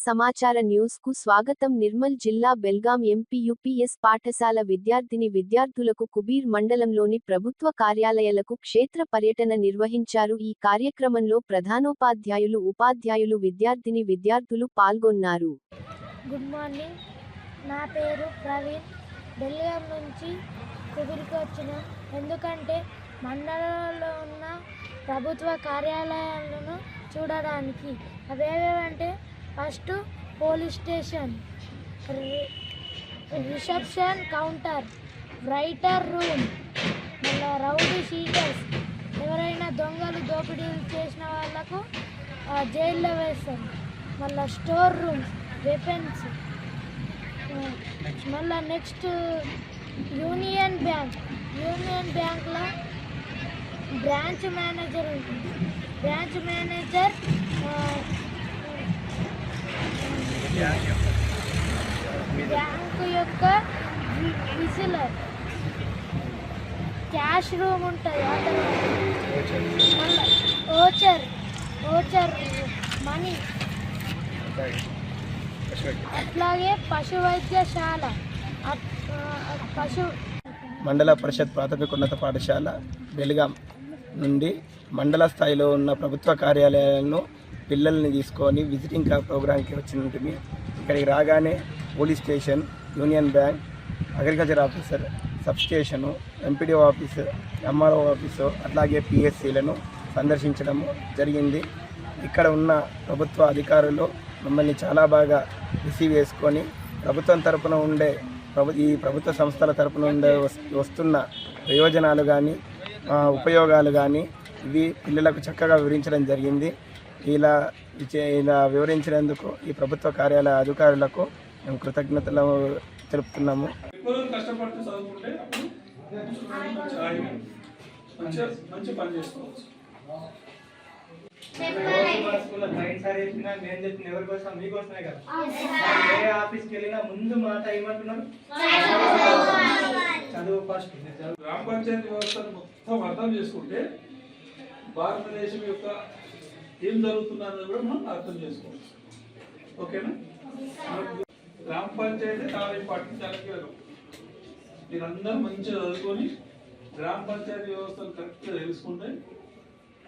సమాచార న్యూస్ కు స్వాగతం. నిర్మల్ జిల్లా బెల్గాం ఎంపీ యూపీఎస్ పాఠశాల విద్యార్థులకు కుబీర్ మండలంలోని ప్రభుత్వ కార్యాలయాలకు క్షేత్ర పర్యటన నిర్వహించారు. ఈ కార్యక్రమంలో ప్రధానోపాధ్యాయులు, ఉపాధ్యాయులు, విద్యార్థులు పాల్గొన్నారు. గుడ్ మార్నింగ్, నా పేరు ప్రవీణ్. బెల్గాం నుంచి కుబీర్కి వచ్చినాం. ఎందుకంటే మండలంలో ఉన్న ప్రభుత్వ కార్యాలయాలను చూడడానికి. అవేవేవంటే first police station, reception counter, writer room, మళ్ళీ రౌడీ షీటర్స్, ఎవరైనా దొంగలు దోపిడీలు చేసిన వాళ్ళకు జైల్లో వేస్తాం. మళ్ళీ స్టోర్ రూమ్స్, వెపన్స్. మళ్ళీ నెక్స్ట్ యూనియన్ బ్యాంక్లో బ్రాంచ్ మేనేజర్ ఉంటుంది. బ్రాంచ్ మేనేజర్ బ్యాంకు యొక్క విజిలర్, క్యాష్ రూమ్ ఉంటుంది. మళ్ళీ ఓచర్ మనీ, అట్లాగే పశు వైద్యశాల, మండల పరిషత్ ప్రాథమికోన్నత పాఠశాల బెల్గాం నుండి మండల స్థాయిలో ఉన్న ప్రభుత్వ కార్యాలయాలను పిల్లల్ని తీసుకొని విజిటింగ్ ప్రోగ్రాంకి వచ్చినట్టు. ఇక్కడికి రాగానే police station, union bank, agriculture officer, sub station, MPDO office, MRO office, అట్లాగే పిఎస్సీలను సందర్శించడం జరిగింది. ఇక్కడ ఉన్న ప్రభుత్వ అధికారులు మమ్మల్ని చాలా బాగా రిసీవ్ చేసుకొని ప్రభుత్వం తరపున ఉండే ఈ ప్రభుత్వ సంస్థల తరపున ఉండే వస్తున్న ప్రయోజనాలు కానీ ఉపయోగాలు కానీ ఇవి పిల్లలకు చక్కగా వివరించడం జరిగింది. ఇలా వివరించినందుకు ఈ ప్రభుత్వ కార్యాలయ అధికారులకు మేము కృతజ్ఞతలు తెలుపుతున్నాము. గ్రామ పంచాయతీ వ్యవస్థను మొత్తం అర్థం చేసుకుంటే భారతదేశం యొక్క ఏం జరుగుతున్నది కూడా మనం అర్థం చేసుకోవచ్చు. ఓకేనా? గ్రామ పంచాయతీ చాలా ఇంపార్టెంట్. మీరందరూ మంచిగా చదువుకొని గ్రామ పంచాయతీ వ్యవస్థను కరెక్ట్గా తెలుసుకుంటే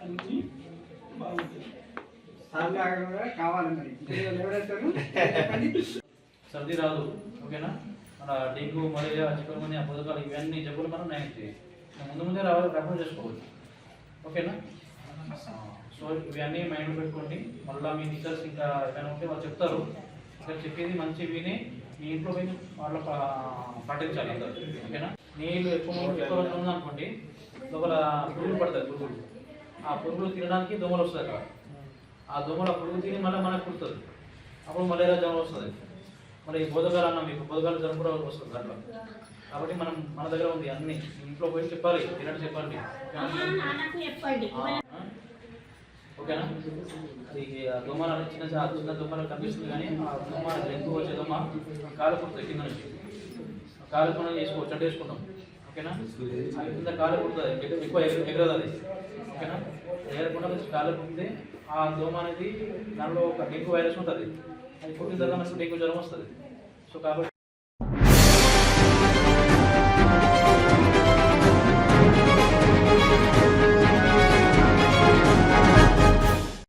అన్ని బాగుంటుంది. సర్ది రాదు. ఓకేనా? మన డెంగ్యూ, మలేరియా, చికెన్, పొదకాలు ఇవన్నీ జబ్బులు మనం నయం ముందే రెఫర్ చేసుకోవచ్చు. ఓకేనా? సో ఇవన్నీ మైండ్ పెట్టుకోండి. మళ్ళీ మీ టీచర్స్ ఇంకా ఏమైనా ఉంటే వాళ్ళు చెప్తారు. ఇక్కడ చెప్పేది మంచి విని మీ ఇంట్లో పోయి వాళ్ళు పాటించాలి అందరూ. ఓకేనా? నీళ్ళు ఎక్కువ ఉందనుకోండి, లోపల పురుగులు పడతాయి. పురుగులు, ఆ పురుగులు తినడానికి దోమలు వస్తుంది అక్కడ. ఆ దోమల పురుగు తిని మళ్ళీ మనకు కుడుతుంది. అప్పుడు మలేరియా జ్వరం వస్తుంది. మరి బోధకాలు అన్నాం, మీకు బోధకాలు జ్వరం కూడా వస్తుంది అట్లా. కాబట్టి మన దగ్గర ఉంది అన్ని. ఇంట్లో పోయి చెప్పాలి, తినట్టు చెప్పండి. ఓకేనా? అది దోమలు చిన్న దోమలు కనిపిస్తుంది, కానీ ఆ దోమ ఎక్కువ వచ్చే దోమ కాలు పుడుతుంది. కింద నుంచి కాలు మనం చేసుకోవచ్చు, అంటే వేసుకుంటాం. ఓకేనా? కింద కాలు పుడుతుంది, ఎక్కువ ఎగరదు అది. ఓకేనా? ఎగరకుండా కాలు పుట్టితే ఆ దోమ అనేది దానిలో ఒక డెంగ్యూ వైరస్ ఉంటుంది. అది పుట్టిన తర్వాత మనకు డెంగ్యూ జ్వరం వస్తుంది. సో కాబట్టి